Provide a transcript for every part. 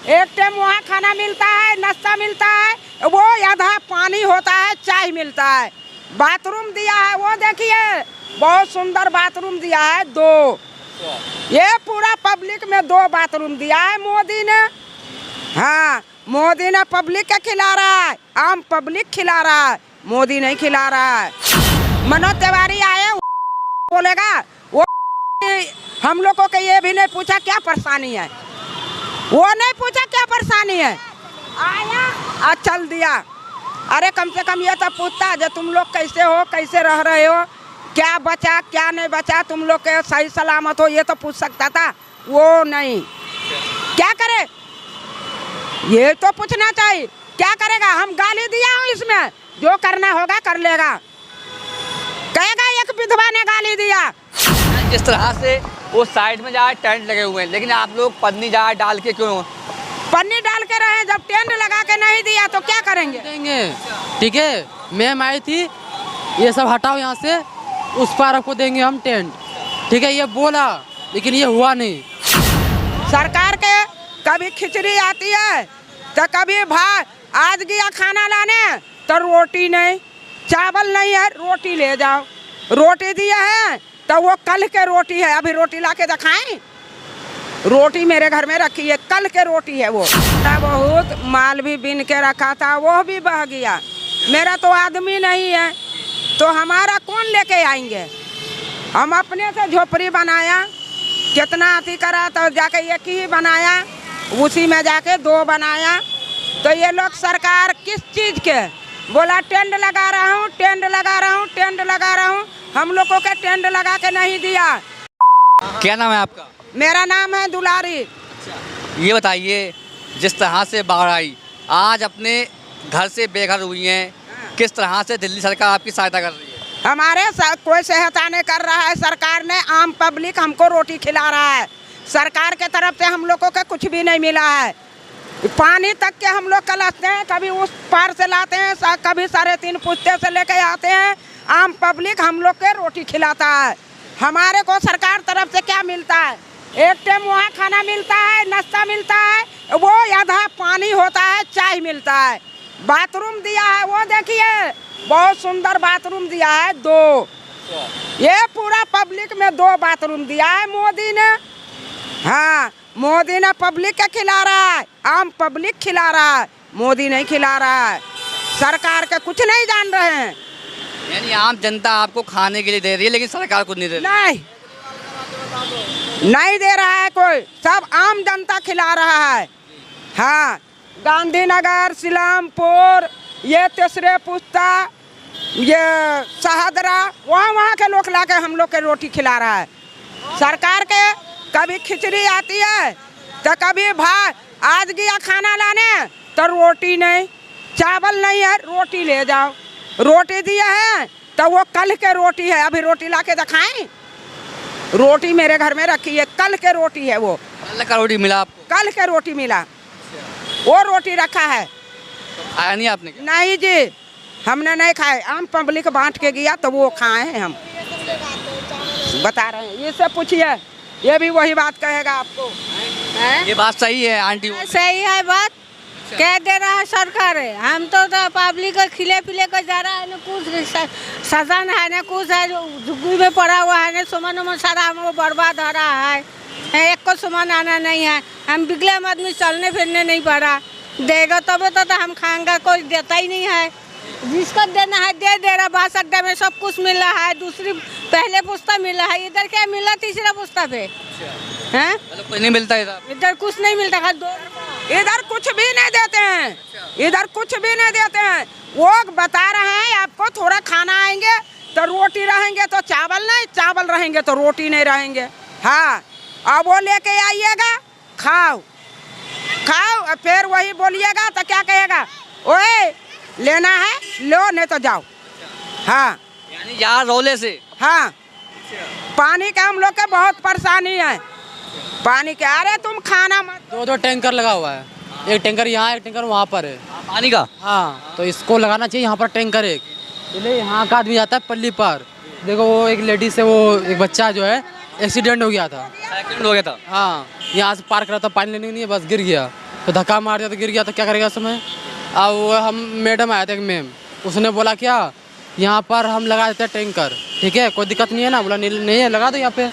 एक टाइम वहाँ खाना मिलता है, नाश्ता मिलता है, वो आधा पानी होता है, चाय मिलता है। बाथरूम दिया है, वो देखिए बहुत सुंदर बाथरूम दिया है, 2। ये पूरा पब्लिक में 2 बाथरूम दिया है मोदी ने। हाँ, मोदी ने पब्लिक का खिला रहा है, आम पब्लिक खिला रहा है, मोदी नहीं खिला रहा है। मनोज तिवारी आए बोलेगा, वो हम लोगों को ये भी नहीं पूछा क्या परेशानी है, वो नहीं पूछा क्या परेशानी है, आया आज चल दिया। अरे कम से कम ये तो पूछता जो तुम लोग कैसे हो, कैसे रह रहे हो, क्या बचा क्या नहीं बचा, तुम लोग के सही सलामत हो, ये तो पूछ सकता था, वो नहीं। क्या करे, ये तो पूछना चाहिए, क्या करेगा। हम गाली दिया हूँ, इसमें जो करना होगा कर लेगा, कहेगा एक विधवा ने गाली दिया। जिस तरह से वो साइड में जहाँ टेंट लगे हुए हैं, लेकिन आप लोग पन्नी जहाँ डाल के क्यों, पन्नी डाल के रहे, जब टेंट लगा के नहीं दिया तो क्या करेंगे। देंगे, ठीक है, मैम आई थी, ये सब हटाओ यहाँ से, उस पार को देंगे हम टेंट, ठीक है, ये बोला, लेकिन ये हुआ नहीं। सरकार के कभी खिचड़ी आती है तो कभी भात, आज गया खाना लाने तो रोटी नहीं, चावल नहीं है, रोटी ले जाओ, रोटी दिया है तो वो कल के रोटी है, अभी रोटी ला के दिखाएं, रोटी मेरे घर में रखी है, कल के रोटी है वो। बहुत माल भी बिन के रखा था, वो भी बह गया। मेरा तो आदमी नहीं है तो हमारा कौन लेके आएंगे। हम अपने से झोपड़ी बनाया, कितना अति करा तो जाके एक ही बनाया, उसी में जाके 2 बनाया। तो ये लोग सरकार किस चीज़ के बोला टेंट लगा रहा हूँ, टेंट लगा रहा हूँ, टेंट लगा रहा हूँ, हम लोगों के टेंट लगा के नहीं दिया। क्या नाम है आपका? मेरा नाम है दुलारी। ये बताइए, जिस तरह से बाढ़ आई, आज अपने घर से बेघर हुई हैं, किस तरह से दिल्ली सरकार आपकी सहायता कर रही है? हमारे कोई सहायता नहीं कर रहा है, सरकार ने आम पब्लिक हमको रोटी खिला रहा है, सरकार के तरफ से हम लोगों को कुछ भी नहीं मिला है। पानी तक के हम लोग कलसते हैं, कभी उस पार से लाते हैं, कभी 3.5 पुश्ते से लेके आते हैं, आम पब्लिक हम लोग के रोटी खिलाता है। हमारे को सरकार तरफ से क्या मिलता है, एक टाइम वहाँ खाना मिलता है, नाश्ता मिलता है, वो आधा पानी होता है, चाय मिलता है। बाथरूम दिया है, वो देखिए बहुत सुंदर बाथरूम दिया है, 2। ये पूरा पब्लिक में 2 बाथरूम दिया है मोदी ने। हाँ, मोदी ने पब्लिक का खिला रहा है, आम पब्लिक खिला रहा है, मोदी नहीं खिला रहा है। सरकार के कुछ नहीं जान रहे हैं। यानी आम जनता आपको खाने के लिए दे रही है, लेकिन सरकार कुछ नहीं दे रही। नहीं दे रहा है कोई, सब आम जनता खिला रहा है। हाँ, गांधीनगर, सिलामपुर, ये 3 पुस्ता, ये शहदरा, वहाँ के लोग लाके हम लोग के रोटी खिला रहा है। सरकार के कभी खिचड़ी आती है तो कभी भात, आज गया खाना लाने तो रोटी नहीं, चावल नहीं है, रोटी ले जाओ, रोटी दिया है तो वो कल के रोटी है, अभी रोटी ला के दिखाएं, रोटी मेरे घर में रखी है, कल के रोटी है वो। कल का रोटी मिला आपको? कल के रोटी मिला, वो रोटी रखा है। तो खाया नहीं आपने क्या? नहीं जी, हमने नहीं खाए, आम पब्लिक बांट के गया तो वो खाए हैं। हम बता रहे हैं, ये सब पूछिए, ये भी वही बात कहेगा आपको। ये बात सही है आंटी? सही है बात, कह दे रहा है सरकार है। हम तो पब्लिक को खिले पिले को जा रहा है ना, कुछ सदन है ना, कुछ है झुग्गी में पड़ा हुआ है ना, सामान उमान सारा हमको बर्बाद हो रहा है, एक को सामान आना नहीं है। हम बिगले आदमी चलने फिरने नहीं पड़ा, देगा तब तो हम खाएंगे, कोई देता ही नहीं है। जिसको देना है दे रहा, बस अड्डा में सब कुछ मिल रहा है, दूसरी पहले पुस्ता मिल रहा है, इधर क्या मिला तीसरा पुस्ता पे हैं? कुछ नहीं मिलता इधर कुछ नहीं मिलता, इधर कुछ भी नहीं देते हैं, इधर कुछ भी नहीं देते हैं। वो बता रहे हैं आपको थोड़ा खाना आएंगे तो रोटी रहेंगे तो चावल नहीं, चावल रहेंगे तो रोटी नहीं रहेंगे। हाँ, अब वो लेके आइएगा, खाओ खाओ, फिर वही बोलिएगा तो क्या कहेगा, ओए लेना है लो, नहीं तो जाओ। हाँ, यानी यार रोले से। हाँ, पानी का हम लोग के बहुत परेशानी है, पानी के। अरे तुम खाना मत। 2 टैंकर लगा हुआ है, एक टैंकर यहाँ, एक टैंकर वहाँ पर है पानी का। हाँ, तो इसको लगाना चाहिए यहाँ पर टैंकर एक, इसलिए यहाँ का आदमी जाता है पल्ली पार। देखो वो एक लेडीज है, वो एक बच्चा जो है एक्सीडेंट हो गया था। एक्सीडेंट हो गया था। हाँ, यहाँ से पार करा था पानी लेने के लिए, बस गिर गया तो धक्का मार दिया तो गिर गया, तो क्या करेगा उस समय। अब वो हम मैडम आए थे, एक मैम, उसने बोला क्या यहाँ पर हम लगा देते हैं टैंकर, ठीक है कोई दिक्कत नहीं है ना। बोला नहीं है, लगा दो यहाँ पे,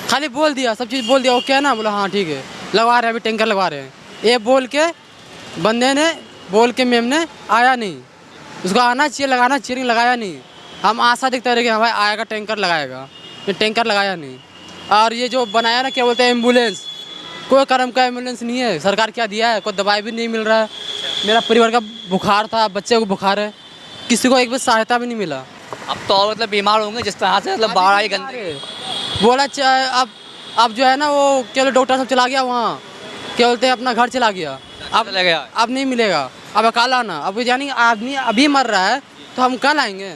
खाली बोल दिया, सब चीज़ बोल दिया, ओके है ना। बोला हाँ ठीक है लगवा रहे हैं, अभी टैंकर लगवा रहे हैं। ये बोल के बंदे ने बोल के मैम ने आया नहीं, उसको आना चाहिए लगाना चाहिए, लगाया नहीं। हम आशा देखते रहे कि हाँ भाई आएगा टैंकर लगाएगा, ये टैंकर लगाया नहीं। और ये जो बनाया ना क्या बोलते हैं एम्बुलेंस, कोई कर्म का एम्बुलेंस नहीं है। सरकार क्या दिया है, कोई दवाई भी नहीं मिल रहा है। मेरा परिवार का बुखार था, बच्चे को बुखार है, किसी को एक भी सहायता भी नहीं मिला। अब तो और मतलब बीमार होंगे जिस तरह से मतलब बाढ़ आई गंदगी। बोला अब जो है ना वो केवल डॉक्टर सब चला गया वहाँ, क्या बोलते हैं अपना घर चला गया। अब चला गया। अब नहीं मिलेगा, अब कल आना। अब यानी आदमी अभी मर रहा है तो हम कल आएंगे।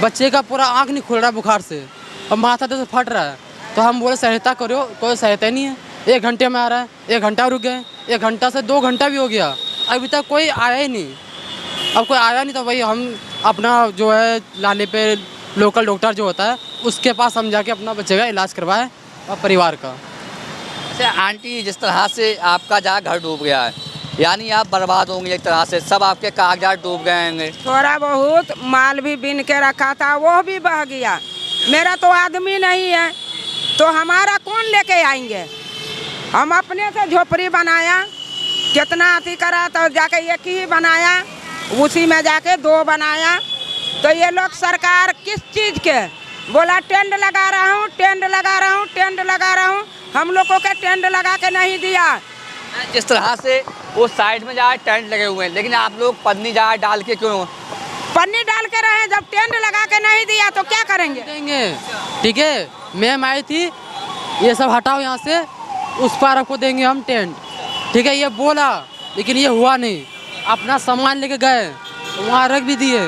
बच्चे का पूरा आँख नहीं खुल रहा है बुखार से, अब माथा तो फट रहा है। तो हम बोले सहायता करो, कोई सहायता नहीं है। 1 घंटे में आ रहा है, 1 घंटा रुक गए, 1 घंटा से 2 घंटा भी हो गया, अभी तक कोई आया ही नहीं। अब कोई आया नहीं तो भाई हम अपना जो है लाने पे लोकल डॉक्टर जो होता है उसके पास हम जाके अपना बच्चे का इलाज करवाएं और परिवार का। अच्छा आंटी, जिस तरह से आपका जहाँ घर डूब गया है, यानी आप बर्बाद होंगे एक तरह से, सब आपके कागजात डूब गए होंगे। थोड़ा बहुत माल भी बिन के रखा था वो भी बह गया। मेरा तो आदमी नहीं है तो हमारा कौन लेके आएंगे। हम अपने से झोपड़ी बनाया, कितना अति करा तो जाके एक ही बनाया, उसी में जाके 2 बनाया। तो ये लोग सरकार किस चीज़ के बोला टेंट लगा रहा हूँ, टेंट लगा रहा हूँ, टेंट लगा रहा हूँ, हम लोगों के टेंट लगा के नहीं दिया। जिस तरह से वो साइड में जहाँ टेंट लगे हुए हैं, लेकिन आप लोग पन्नी जहाँ डाल के क्यों, पन्नी डाल के रहे, जब टेंट लगा के नहीं दिया तो क्या करेंगे। देंगे, ठीक है मैम आई थी, ये सब हटाओ यहाँ से, उस पार आपको देंगे हम टेंट, ठीक है ये बोला, लेकिन ये हुआ नहीं। अपना सामान लेके गए, वहाँ रख भी दिए,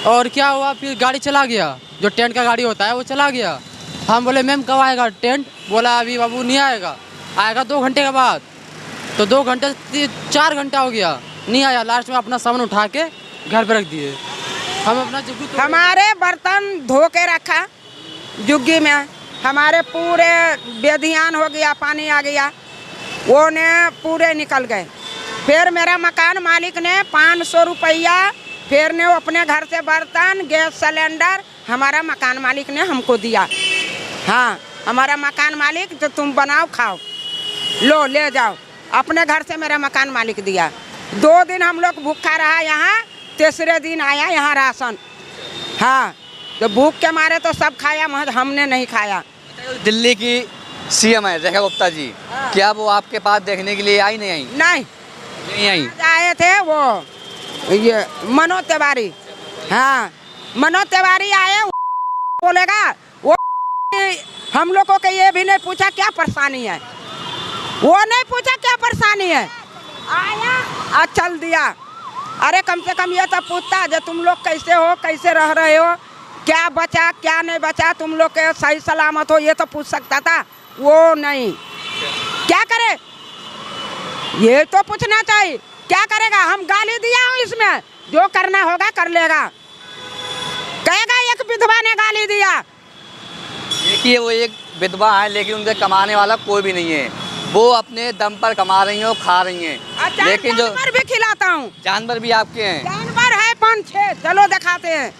और क्या हुआ फिर गाड़ी चला गया, जो टेंट का गाड़ी होता है वो चला गया। हम बोले मैम कब आएगा टेंट, बोला अभी बाबू नहीं आएगा, आएगा 2 घंटे के बाद। तो 2 घंटे 4 घंटा हो गया, नहीं आया। लास्ट में अपना सामान उठा के घर पे रख दिए। हम अपना हमारे बर्तन धो के रखा जुग्गी में, हमारे पूरे बेधियान हो गया, पानी आ गया, वो ने पूरे निकल गए। फिर मेरा मकान मालिक ने 500 रुपया फिर ने अपने घर से बर्तन गैस सिलेंडर हमारा मकान मालिक ने हमको दिया। हाँ हमारा मकान मालिक तो तुम बनाओ खाओ, लो ले जाओ, अपने घर से मेरा मकान मालिक दिया। 2 दिन हम लोग भूखा रहा यहाँ, तीसरे दिन आया यहाँ राशन। हाँ तो भूख के मारे तो सब खाया, मगर हमने नहीं खाया। दिल्ली की सीएम है रेखा गुप्ता जी, क्या वो आपके पास देखने के लिए आई नहीं आई? नहीं आई। आए थे वो ये मनोज तिवारी, हाँ मनोज तिवारी आए, बोलेगा वो हम लोगों को ये भी नहीं पूछा क्या परेशानी है, वो नहीं पूछा क्या परेशानी है, आया और चल दिया। अरे कम से कम ये तो पूछता जो तुम लोग कैसे हो, कैसे रह रहे हो, क्या बचा क्या नहीं बचा, तुम लोग के सही सलामत हो, ये तो पूछ सकता था, वो नहीं। क्या करे ये तो पूछना चाहिए, क्या करेगा। हम गाली दिया हूँ इसमें, जो करना होगा कर लेगा, कहेगा एक विधवा ने गाली दिया। देखिए वो एक विधवा है, लेकिन उनके कमाने वाला कोई भी नहीं है, वो अपने दम पर कमा रही हैं और खा रही हैं। लेकिन जो जानवर भी खिलाता हूँ, जानवर भी आपके हैं, जानवर है 5-6, चलो दिखाते हैं।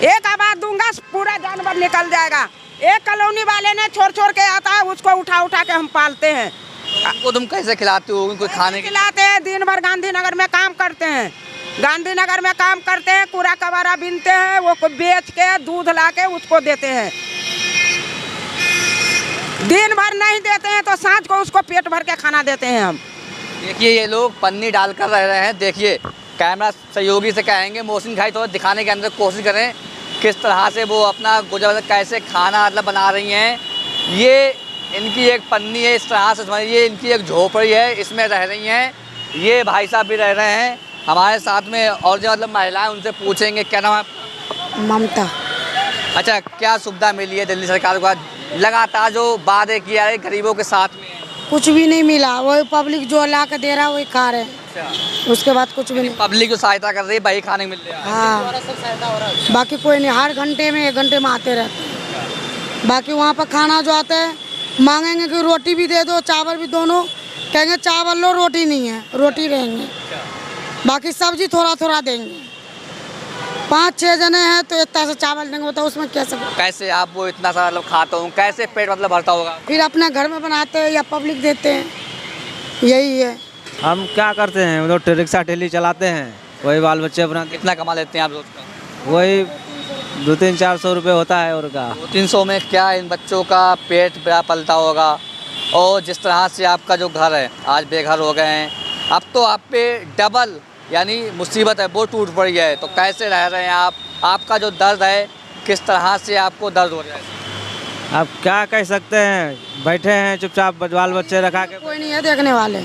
एक आवाज दूंगा पूरा जानवर निकल जाएगा। एक कॉलोनी वाले ने छोड़ के आता है, उसको उठा के हम पालते हैं। उनको तुम कैसे खिलाते हो? उनको खाने खिलाते हैं, दिन भर गांधीनगर में काम करते हैं, गांधीनगर में काम करते हैं, कूड़ा कबाड़ा बीनते हैं, वो बेच के दूध ला के उसको देते हैं। दिन भर नहीं देते हैं तो सांझ को उसको पेट भर के खाना देते हैं हम। देखिए ये लोग पन्नी डालकर रह रहे हैं। देखिए कैमरा सहयोगी से कहेंगे मोहसिन भाई थोड़ा दिखाने के अंदर कोशिश करें किस तरह से वो अपना गुजर कैसे खाना मतलब बना रही हैं। ये इनकी एक पन्नी है, इस तरह से समझिए इनकी एक झोपड़ी है, इसमें रह रही हैं। ये भाई साहब भी रह रहे हैं हमारे साथ में, और जो मतलब महिलाएं उनसे पूछेंगे। क्या नाम है? ममता। अच्छा, क्या सुविधा मिली है दिल्ली सरकार को? लगातार जो वादे किया है गरीबों के साथ में कुछ भी नहीं मिला, वही पब्लिक जो ला के दे रहा है वही खा रहे हैं, उसके बाद कुछ भी नहीं। पब्लिक को सहायता कर रही है, वही खाने को मिल रहा है। हाँ बाकी कोई नहीं, हर घंटे में 1 घंटे में आते रहते हैं। बाकी वहाँ पर खाना जो आता है मांगेंगे कि रोटी भी दे दो, चावल भी, दोनों कहेंगे चावल लो, रोटी नहीं है, रोटी रहेंगे, बाकी सब्जी थोड़ा थोड़ा देंगे। 5-6 जने हैं तो इतना सा चावल देंगे, बताओ उसमें कैसे। कैसे आप वो इतना सारा मतलब खाता हूँ, कैसे पेट मतलब भरता होगा? फिर अपने घर में बनाते हैं या पब्लिक देते हैं, यही है। हम क्या करते हैं, मतलब रिक्शा ठेली चलाते हैं, वही बाल बच्चे अपना कितना कमा लेते हैं आप रोज का? वही 200-400 रुपये होता है और का। 300 में क्या इन बच्चों का पेट बड़ा पलता होगा? और जिस तरह से आपका जो घर है आज बेघर हो गए हैं, अब तो आप पे डबल यानी मुसीबत है वो टूट पड़ी है, तो कैसे रह रहे हैं आप? आपका जो दर्द है किस तरह से आपको दर्द हो रहा है? अब क्या कह सकते हैं, बैठे हैं चुपचाप, बाल बच्चे रखा के। कोई नहीं है देखने वाले,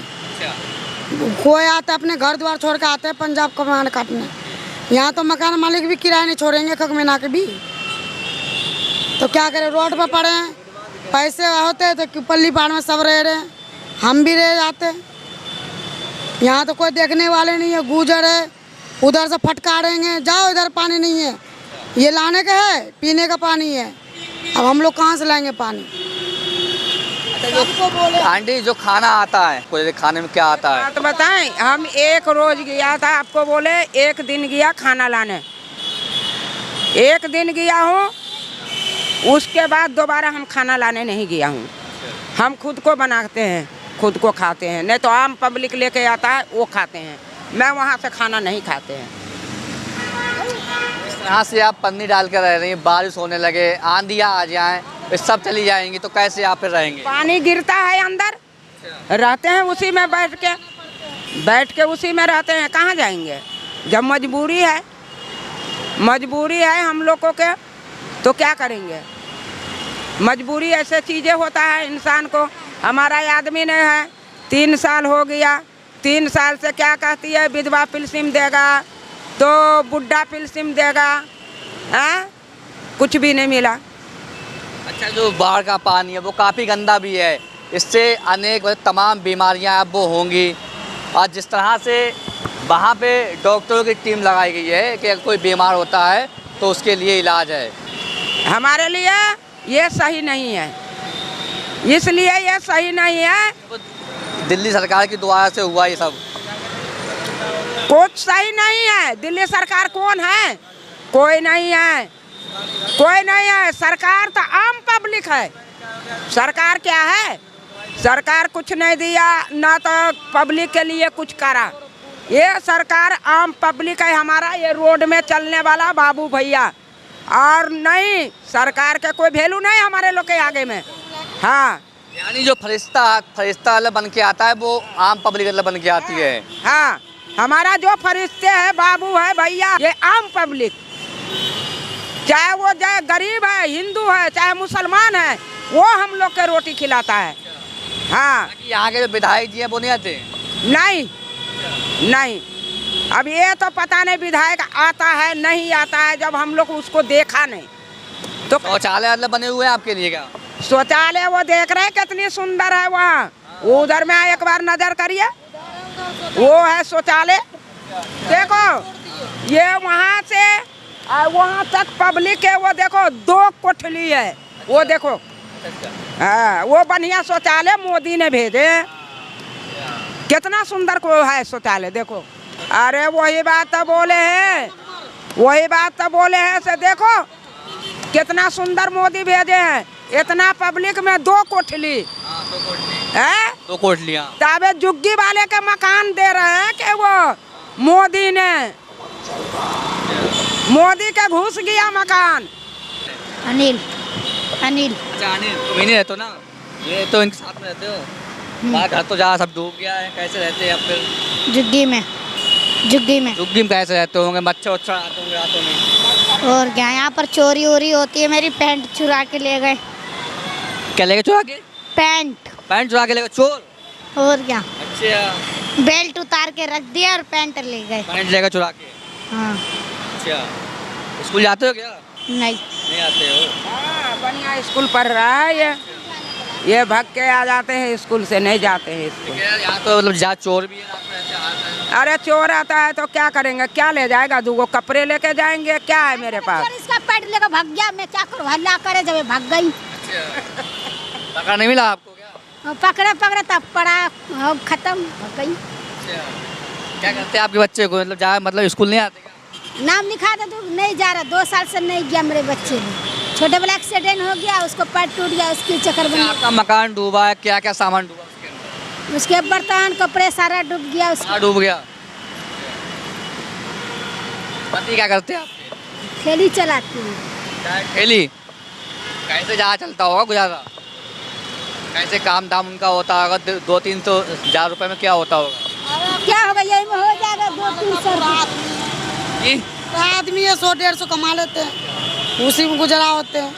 कोई आता है अपने घर द्वार छोड़ के आते हैं पंजाब कमान काटने। यहाँ तो मकान मालिक भी किराया नहीं छोड़ेंगे खगमेना के भी, तो क्या करें, रोड पर पड़े हैं। पैसे होते हैं तो पल्ली पार में सब रह रहे हैं, हम भी रह जाते हैं। यहाँ तो कोई देखने वाले नहीं है, गुजर है उधर से फटकारेंगे, जाओ इधर पानी नहीं है, ये लाने का है, पीने का पानी है, अब हम लोग कहाँ से लाएंगे पानी? आंटी जो खाना आता है, कोई खाने में क्या आता है? बात बताएं, हम एक रोज गया था, आपको बोले एक दिन गया खाना लाने, एक दिन गया हूँ, उसके बाद दोबारा हम खाना लाने नहीं गया हूँ। हम खुद को बनाते हैं, खुद को खाते हैं, नहीं तो आम पब्लिक लेके आता है वो खाते हैं, मैं वहाँ से खाना नहीं खाते हैं। यहाँ से आप पन्नी डाल कर रह रही हैं, बारिश होने लगे, आंधियाँ आ जाएं, ये सब चली जाएंगी, तो कैसे आप फिर रहेंगे? पानी गिरता है अंदर, रहते हैं उसी में बैठ के उसी में रहते हैं, कहाँ जाएंगे? जब मजबूरी है हम लोगों के, तो क्या करेंगे? मजबूरी ऐसे चीज़ें होता है इंसान को। हमारा आदमी नहीं है, 3 साल हो गया, 3 साल से क्या कहती है विधवा पेंशन देगा, तो बुढ़ा पेंशन देगा, हाँ कुछ भी नहीं मिला। अच्छा, जो बाढ़ का पानी है वो काफ़ी गंदा भी है, इससे अनेक तमाम बीमारियां अब वो होंगी। और जिस तरह से वहाँ पे डॉक्टरों की टीम लगाई गई है कि अगर कोई बीमार होता है तो उसके लिए इलाज है, हमारे लिए ये सही नहीं है, इसलिए ये सही नहीं है। दिल्ली सरकार की द्वारा से हुआ ये सब, कुछ सही नहीं है। दिल्ली सरकार कौन है? कोई नहीं है, कोई नहीं है। सरकार तो आम पब्लिक है। सरकार क्या है? सरकार कुछ नहीं दिया, ना तो पब्लिक के लिए कुछ करा। ये सरकार आम पब्लिक है हमारा, ये रोड में चलने वाला बाबू भैया, और नहीं सरकार के कोई वैल्यू नहीं हमारे लोग के आगे में। हाँ, यानी जो फरिश्ता अलग बन के आता है वो आम पब्लिक अलग बन के आती है। हाँ, हमारा जो फरिश्ते है बाबू है भैया, ये आम पब्लिक, चाहे वो चाहे गरीब है, हिंदू है, चाहे मुसलमान है, वो हम लोग के रोटी खिलाता है। हाँ, यहाँ के जो विधायक जी हैं वो नहीं आते? नहीं, अब ये तो पता नहीं विधायक आता है नहीं आता है, जब हम लोग उसको देखा नहीं तो। शौचालय मतलब बने हुए हैं आपके लिए क्या? शौचालय वो देख रहे हैं कितनी सुंदर है वहाँ, उधर में एक बार नजर करिए, वो है शौचालय। देखो ये वहाँ से वहाँ तक पब्लिक है, वो देखो 2 कोठली है, वो देखो। हाँ, वो बढ़िया शौचालय मोदी ने भेजे, कितना सुंदर को है शौचालय, देखो। अरे वही बात तो बोले हैं, से देखो कितना सुंदर मोदी भेजे हैं। इतना पब्लिक में 2 कोठली है, 2 कोठलियाँ। तबे जुग्गी वाले के मकान दे रहे हैं कि वो मोदी के घुस गया मकान। अनिल अच्छा अनिल, तुम ही नहीं रहते हो ना? ये तो इनके साथ में रहते हो? वहाँ घर तो जहाँ सब डूब गया है, कैसे रहते हैं अब फिर? जुग्गी में झुग्गी में कैसे रहते होंगे? मच्छर आते होंगे रातों में? और क्या, यहाँ पर चोरी वोरी होती है। मेरी पैंट चुरा के ले गए। क्या ले गए चुरा के? पैंट चुरा के ले गए चोर? और क्या, अच्छा, बेल्ट उतार के रख दिया और पैंट ले गए। पैंट ले गए चुरा के? हाँ। अच्छा, स्कूल जाते हो क्या? नहीं आते हो? हाँ, बढ़िया स्कूल पढ़ रहा है ये भाग के आ जाते हैं स्कूल से, नहीं जाते हैं स्कूल। यहाँ तो मतलब जहाँ चोर भी है रात में ऐसे हाल है। अरे चोर आता है तो क्या करेंगे? क्या ले जाएगा? 2 कपड़े लेके जाएंगे? क्या है मेरे पास? इसका पैट लेकर भाग गया। मैं क्या करूँ, हल्ला करे जब भाग गई। पकड़ नहीं मिला आपको क्या? पकड़े तब पड़ा, खत्म हो गई। क्या करते हैं आपके बच्चे को, मतलब जा मतलब स्कूल नहीं आते क्या? नाम लिखा था तो नहीं जा रहा, 2 साल से नहीं गया मेरे बच्चे ने। छोटे वाला एक्सीडेंट हो गया, उसको पैर टूट गया, उसके चक्कर में आपका मकान डूबा है, क्या क्या सामान डूबा उसके अंदर? उसके बर्तन कपड़े सारा डूब गया। उसका डूब गया। पति क्या करते हैं आपके? ठेली चलाती हूँ। ठेली? कैसे जहाँ चलता होगा गुजारा? कैसे काम दाम उनका होता होगा? 200-300 हज़ार रुपए में क्या होता होगा? क्या होगा, यही में हो जाएगा 200-300 जी? तो आदमी ये 100-150 कमा लेते हैं, उसी में गुजरा होते हैं।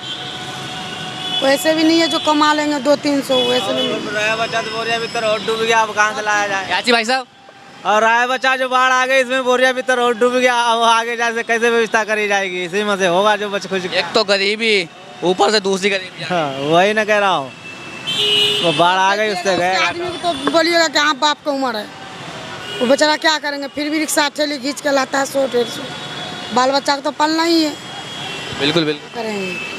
वैसे भी नहीं है जो कमा लेंगे 200-300, वैसे भी नहीं। राय बच्चा तो बोरिया भीतर और डूब गया, अब कहाँ से लाया जाए? क्या चीज भाई साहब? और राय बच्चा जो बाढ़ आ गई, इसमें बोरिया भीतर और डूब गया, अब आगे जाके कैसे व्यवस्था करी जाएगी? इसी में से होगा जो बच खुश। एक तो गरीबी, ऊपर से दूसरी गरीबी। हाँ, वही ना कह रहा हूँ, वो बाढ़ आ गई उससे गए। आदमी को तो बोलिएगा कि हाँ बाप का उम्र है, वो बेचारा क्या करेंगे? फिर भी रिक्शा ठेली खींच के लाता है 100-150। बाल बच्चा को तो पालना ही है। बिल्कुल बिल्कुल। करेंगे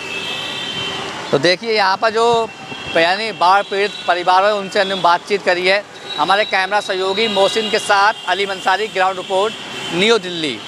तो देखिए यहाँ पर जो यानी बाढ़ पीड़ित परिवार है, उनसे हमने बातचीत करी है। हमारे कैमरा सहयोगी मोहसिन के साथ Ali Mansari, ground report, New Delhi.